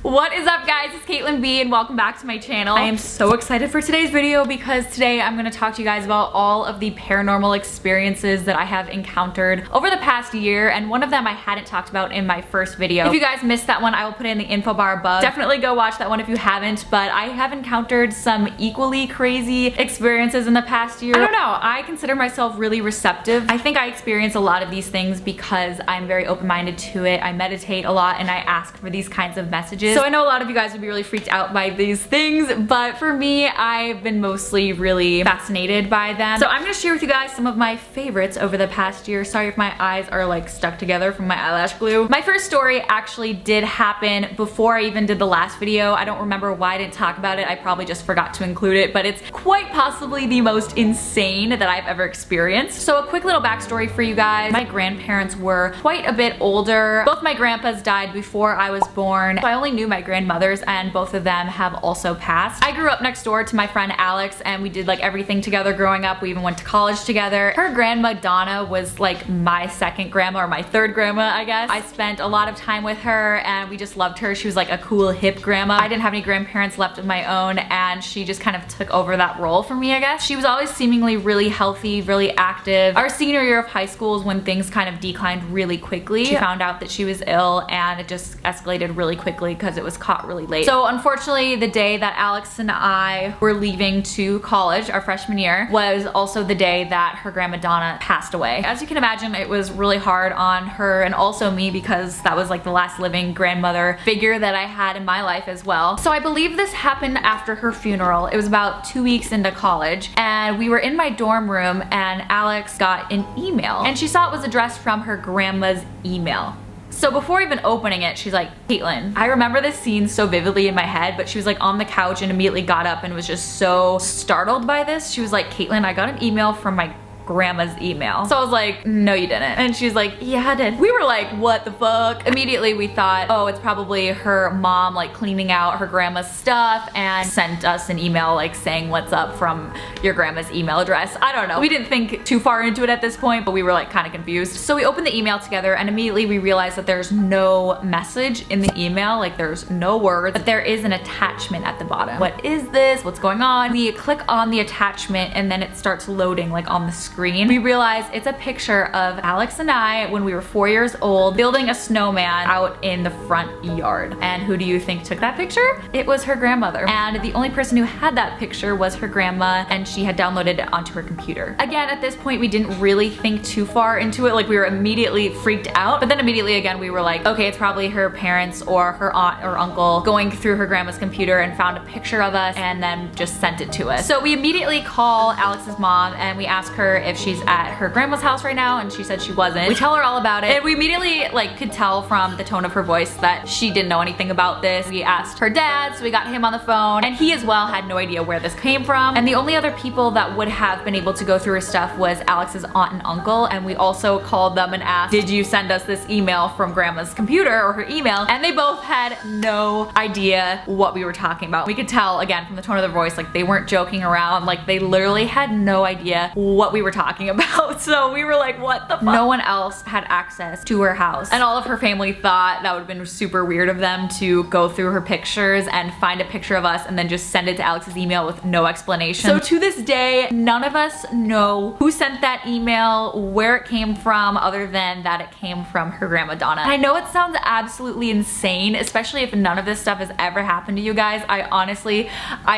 What is up, guys? It's Caitlin B and welcome back to my channel. I am so excited for today's video because today I'm going to talk to you guys about all of the paranormal experiences that I have encountered over the past year, and one of them I hadn't talked about in my first video. If you guys missed that one, I will put it in the info bar above. Definitely go watch that one if you haven't, but I have encountered some equally crazy experiences in the past year. I don't know, I consider myself really receptive. I think I experience a lot of these things because I'm very open-minded to it. I meditate a lot and I ask for these kinds of messages. So I know a lot of you guys would be really freaked out by these things, but for me, I've been mostly really fascinated by them. So I'm gonna share with you guys some of my favorites over the past year. Sorry if my eyes are like stuck together from my eyelash glue. My first story actually did happen before I even did the last video. I don't remember why I didn't talk about it. I probably just forgot to include it, but it's quite possibly the most insane that I've ever experienced. So a quick little backstory for you guys. My grandparents were quite a bit older. Both my grandpas died before I was born. So I only knew my grandmothers, and both of them have also passed. I grew up next door to my friend Alex, and we did like everything together growing up. We even went to college together. Her grandma Donna was like my second grandma, or my third grandma, I guess. I spent a lot of time with her and we just loved her. She was like a cool hip grandma. I didn't have any grandparents left of my own, and she just kind of took over that role for me, I guess. She was always seemingly really healthy, really active. Our senior year of high school is when things kind of declined really quickly. She found out that she was ill and it just escalated really quickly because it was caught really late. So unfortunately, the day that Alex and I were leaving to college, our freshman year, was also the day that her grandma Donna passed away. As you can imagine, it was really hard on her and also me because that was like the last living grandmother figure that I had in my life as well. So I believe this happened after her funeral. It was about 2 weeks into college, and we were in my dorm room and Alex got an email and she saw it was addressed from her grandma's email. So before even opening it, she's like, Caitlin. I remember this scene so vividly in my head, but she was like on the couch and immediately got up and was just so startled by this. She was like, Caitlin, I got an email from my grandma's email. So I was like, no you didn't. And she's like, yeah I did. We were like, what the fuck? Immediately we thought, oh, it's probably her mom like cleaning out her grandma's stuff and sent us an email like saying what's up from your grandma's email address. I don't know. We didn't think too far into it at this point, but we were like kind of confused. So we opened the email together and immediately we realized that there's no message in the email, like there's no words, but there is an attachment at the bottom. What is this? What's going on? We click on the attachment and then it starts loading like on the screen. We realize it's a picture of Alex and I when we were 4 years old building a snowman out in the front yard. And who do you think took that picture? It was her grandmother. And the only person who had that picture was her grandma, and she had downloaded it onto her computer. Again, at this point we didn't really think too far into it. Like we were immediately freaked out, but then immediately again we were like, okay, it's probably her parents or her aunt or uncle going through her grandma's computer and found a picture of us and then just sent it to us. So we immediately call Alex's mom and we ask her if she's at her grandma's house right now, and she said she wasn't. We tell her all about it, and we immediately like could tell from the tone of her voice that she didn't know anything about this. We asked her dad, so we got him on the phone, and he as well had no idea where this came from. And the only other people that would have been able to go through her stuff was Alex's aunt and uncle, and we also called them and asked, did you send us this email from grandma's computer or her email? And they both had no idea what we were talking about. We could tell again from the tone of their voice, like they weren't joking around, like they literally had no idea what we were talking about. So we were like, what the fuck? No one else had access to her house, and all of her family thought that would have been super weird of them to go through her pictures and find a picture of us and then just send it to Alex's email with no explanation. So to this day, none of us know who sent that email, where it came from, other than that it came from her grandma Donna. I know it sounds absolutely insane, especially if none of this stuff has ever happened to you guys. I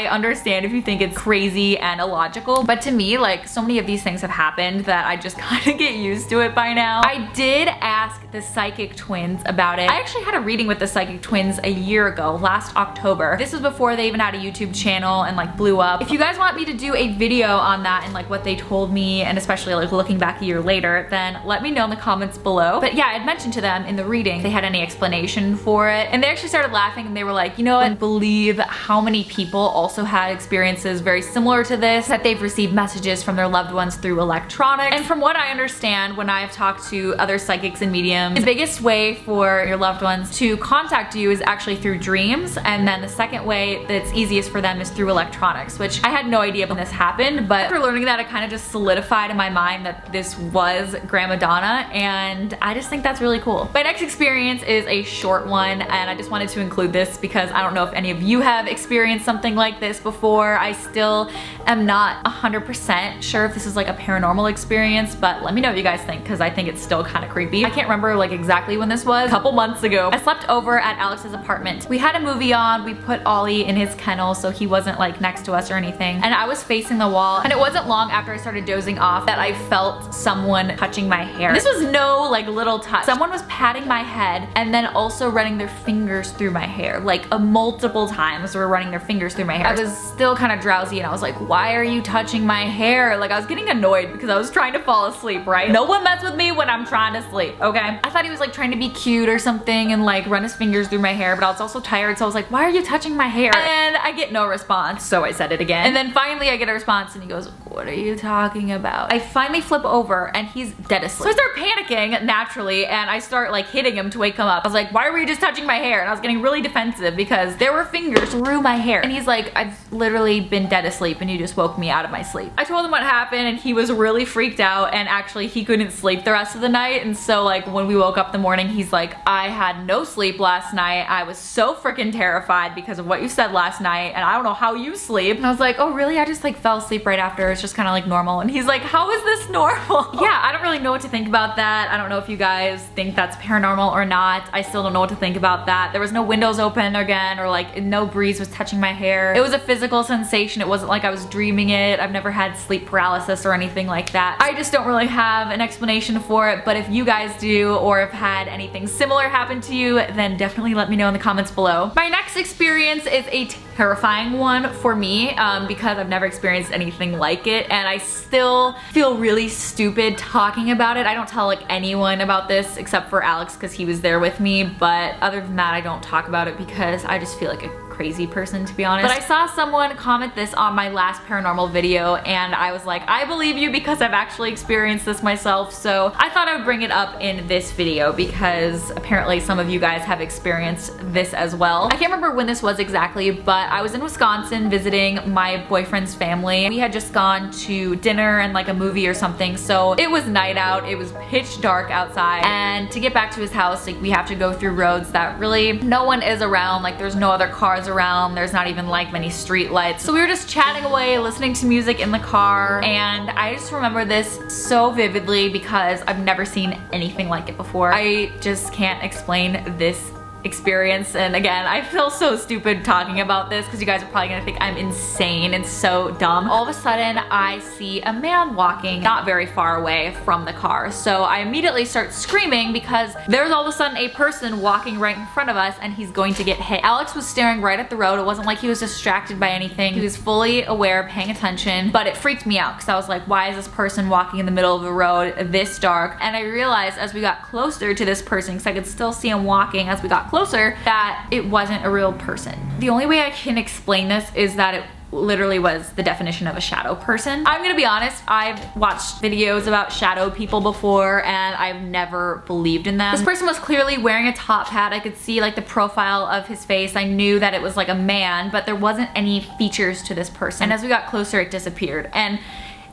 understand if you think it's crazy and illogical, but to me, like, so many of these things have happened that I just kind of get used to it by now. I did ask the psychic twins about it. I actually had a reading with the psychic twins a year ago, last October. This was before they even had a YouTube channel and like blew up. If you guys want me to do a video on that and like what they told me, and especially like looking back a year later, then let me know in the comments below. But yeah, I had mentioned to them in the reading if they had any explanation for it, and they actually started laughing and they were like, you know, I believe how many people also had experiences very similar to this, that they've received messages from their loved ones through through electronics. And from what I understand, when I've talked to other psychics and mediums, the biggest way for your loved ones to contact you is actually through dreams, and then the second way that's easiest for them is through electronics, which I had no idea when this happened, but after learning that, it kind of just solidified in my mind that this was Grandma Donna, and I just think that's really cool. My next experience is a short one, and I just wanted to include this because I don't know if any of you have experienced something like this before. I still am not 100% sure if this is like a paranormal experience, but let me know what you guys think because I think it's still kind of creepy. I can't remember like exactly when this was, a couple months ago. I slept over at Alex's apartment. We had a movie on, we put Ollie in his kennel so he wasn't like next to us or anything, and I was facing the wall, and it wasn't long after I started dozing off that I felt someone touching my hair. This was no like little touch. Someone was patting my head and then also running their fingers through my hair, like multiple times were running their fingers through my hair. I was still kind of drowsy and I was like, why are you touching my hair? Like I was getting annoyed because I was trying to fall asleep, right? No one mess with me when I'm trying to sleep, okay? I thought he was like trying to be cute or something and like run his fingers through my hair, but I was also tired, so I was like, why are you touching my hair? And I get no response, so I said it again. And then finally I get a response and he goes, what are you talking about? I finally flip over and he's dead asleep. So I start panicking naturally and I start like hitting him to wake him up. I was like, why were you just touching my hair? And I was getting really defensive because there were fingers through my hair. And he's like, I've literally been dead asleep and you just woke me out of my sleep. I told him what happened and he was really freaked out, and actually he couldn't sleep the rest of the night. And so like when we woke up in the morning, he's like, I had no sleep last night. I was so freaking terrified because of what you said last night and I don't know how you sleep. And I was like, oh really? I just like fell asleep right after. It's just kind of like normal. And he's like, how is this normal? Yeah, I don't really know what to think about that. I don't know if you guys think that's paranormal or not. I still don't know what to think about that. There was no windows open again, or like no breeze was touching my hair. It was a physical sensation. It wasn't like I was dreaming it. I've never had sleep paralysis or anything like that. I just don't really have an explanation for it, but if you guys do or have had anything similar happen to you, then definitely let me know in the comments below. My next experience is a terrifying one for me because I've never experienced anything like it, and I still feel really stupid talking about it. I don't tell like anyone about this except for Alex because he was there with me, but other than that I don't talk about it because I just feel like a crazy person, to be honest. But I saw someone comment this on my last paranormal video and I was like, I believe you because I've actually experienced this myself, so I thought I would bring it up in this video because apparently some of you guys have experienced this as well. I can't remember when this was exactly, but I was in Wisconsin visiting my boyfriend's family. We had just gone to dinner and like a movie or something, so it was night out, it was pitch dark outside, and to get back to his house, like we have to go through roads that really no one is around, like there's no other cars around, there's not even like many street lights. So we were just chatting away, listening to music in the car, and I just remember this so vividly because I've never seen anything like it before. I just can't explain this experience, and again I feel so stupid talking about this because you guys are probably gonna think I'm insane and so dumb. All of a sudden I see a man walking not very far away from the car, so I immediately start screaming because there's all of a sudden a person walking right in front of us and he's going to get hit. Alex was staring right at the road. It wasn't like he was distracted by anything. He was fully aware, paying attention, but it freaked me out because I was like, why is this person walking in the middle of the road this dark? And I realized as we got closer to this person, because I could still see him walking as we got closer, that it wasn't a real person. The only way I can explain this is that it literally was the definition of a shadow person. I'm gonna be honest, I've watched videos about shadow people before and I've never believed in them. This person was clearly wearing a top hat. I could see like the profile of his face. I knew that it was like a man, but there wasn't any features to this person. And as we got closer, it disappeared. And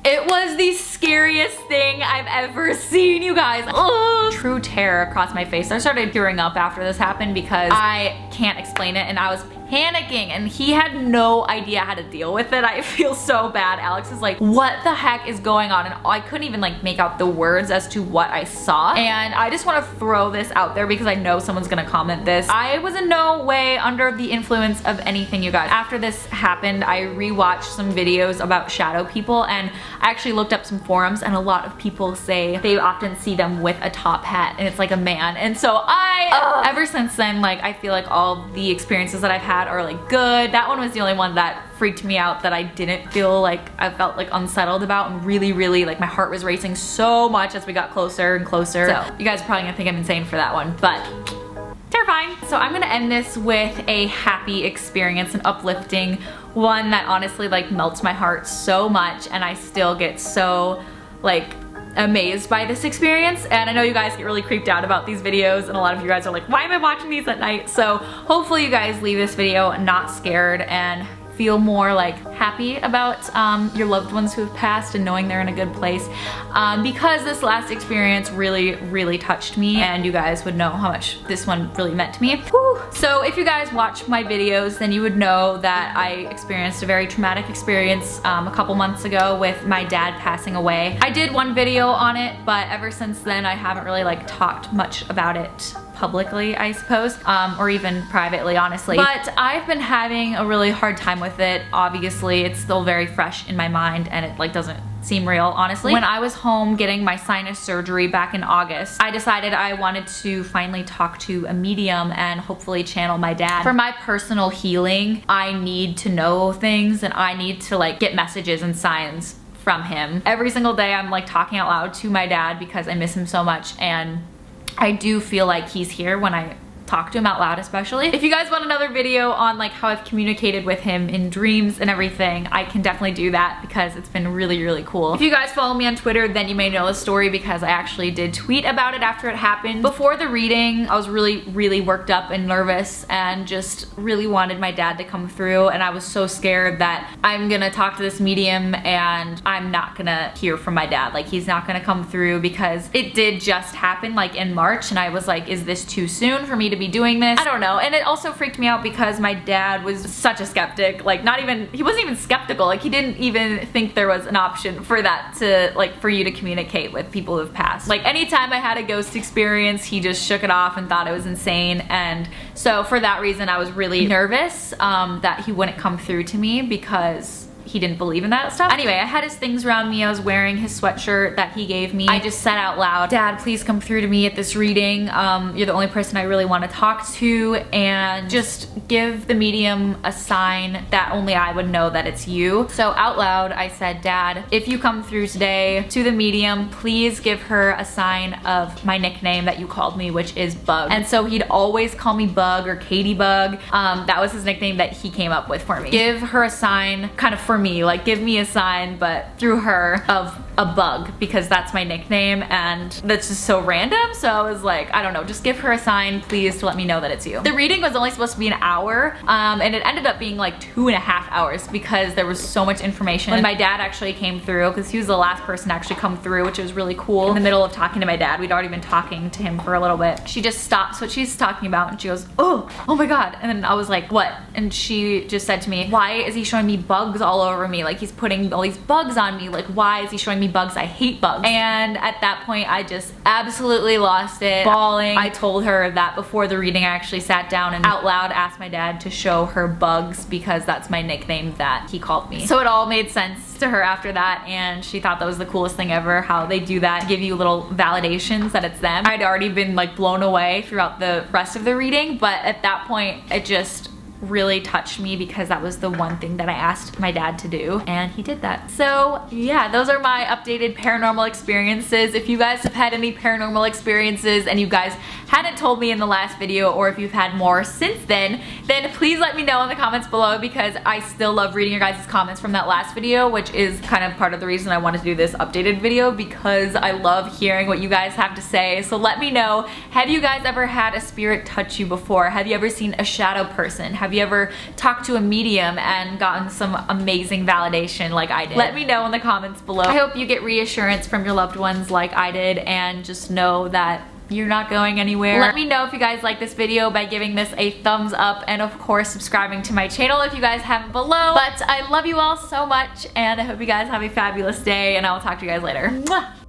it was the scariest thing I've ever seen, you guys. Ugh. True terror across my face. I started tearing up after this happened because I can't explain it and I was panicking and he had no idea how to deal with it. I feel so bad. Alex is like, what the heck is going on? And I couldn't even like make out the words as to what I saw. And I just want to throw this out there because I know someone's gonna comment this. I was in no way under the influence of anything, you guys. After this happened, I rewatched some videos about shadow people and I actually looked up some forums and a lot of people say they often see them with a top hat and it's like a man. And so ever since then, like I feel like all the experiences that I've had are like good. That one was the only one that freaked me out, that I didn't feel like, I felt like unsettled about, and really like my heart was racing so much as we got closer and closer. So you guys are probably gonna think I'm insane for that one, but terrifying. So I'm gonna end this with a happy experience, an uplifting one that honestly like melts my heart so much, and I still get so like amazed by this experience. And I know you guys get really creeped out about these videos, and a lot of you guys are like, why am I watching these at night? So hopefully you guys leave this video not scared and feel more like happy about your loved ones who have passed and knowing they're in a good place, because this last experience really touched me, and you guys would know how much this one really meant to me. Whew. So if you guys watch my videos, then you would know that I experienced a very traumatic experience a couple months ago with my dad passing away. I did one video on it, but ever since then I haven't really like talked much about it publicly, I suppose, or even privately, honestly. But I've been having a really hard time with it. Obviously, it's still very fresh in my mind, and it like doesn't seem real, honestly. When I was home getting my sinus surgery back in August, I decided I wanted to finally talk to a medium and hopefully channel my dad. For my personal healing, I need to know things, and I need to like get messages and signs from him. Every single day I'm like talking out loud to my dad because I miss him so much, and I do feel like he's here when I talk to him out loud, especially. If you guys want another video on like how I've communicated with him in dreams and everything, I can definitely do that because it's been really cool. If you guys follow me on Twitter, then you may know the story because I actually did tweet about it after it happened. Before the reading, I was really worked up and nervous and just really wanted my dad to come through, and I was so scared that I'm gonna talk to this medium and I'm not gonna hear from my dad. Like, he's not gonna come through because it did just happen like in March, and I was like, is this too soon for me to be doing this? I don't know. And it also freaked me out because my dad was such a skeptic. Like, he wasn't even skeptical. Like, he didn't even think there was an option for that to, like, for you to communicate with people who've passed. Like, anytime I had a ghost experience, he just shook it off and thought it was insane. And so for that reason, I was really nervous that he wouldn't come through to me because he didn't believe in that stuff. Anyway, I had his things around me. I was wearing his sweatshirt that he gave me. I just said out loud, Dad, please come through to me at this reading. You're the only person I really want to talk to, and just give the medium a sign that only I would know that it's you. So out loud, I said, Dad, if you come through today to the medium, please give her a sign of my nickname that you called me, which is Bug. And so he'd always call me Bug or Katie Bug. That was his nickname that he came up with for me. Give her a sign, kind of for me, like give me a sign, but through her, of a bug, because that's my nickname, and that's just so random. So I was like, I don't know, just give her a sign please to let me know that it's you. The reading was only supposed to be an hour, and it ended up being like 2.5 hours because there was so much information. When my dad actually came through, because he was the last person to actually come through, which was really cool, in the middle of talking to my dad, we'd already been talking to him for a little bit, she just stops what she's talking about and she goes, oh my god. And then I was like, what? And she just said to me, why is he showing me bugs all over me? Like, he's putting all these bugs on me. Like, why is he showing me bugs? I hate bugs. And at that point, I just absolutely lost it, bawling. I told her that before the reading, I actually sat down and out loud asked my dad to show her bugs because that's my nickname that he called me. So it all made sense to her after that, and she thought that was the coolest thing ever, how they do that to give you little validations that it's them. I'd already been like blown away throughout the rest of the reading, but at that point, it just really touched me because that was the one thing that I asked my dad to do, and he did that. So yeah, those are my updated paranormal experiences. If you guys have had any paranormal experiences and you guys hadn't told me in the last video, or if you've had more since then please let me know in the comments below, because I still love reading your guys' comments from that last video, which is kind of part of the reason I wanted to do this updated video, because I love hearing what you guys have to say. So let me know, have you guys ever had a spirit touch you before? Have you ever seen a shadow person? Have you ever talked to a medium and gotten some amazing validation like I did? Let me know in the comments below. I hope you get reassurance from your loved ones like I did, and just know that you're not going anywhere. Let me know if you guys like this video by giving this a thumbs up, and of course subscribing to my channel if you guys haven't below. But I love you all so much, and I hope you guys have a fabulous day, and I will talk to you guys later. Mwah!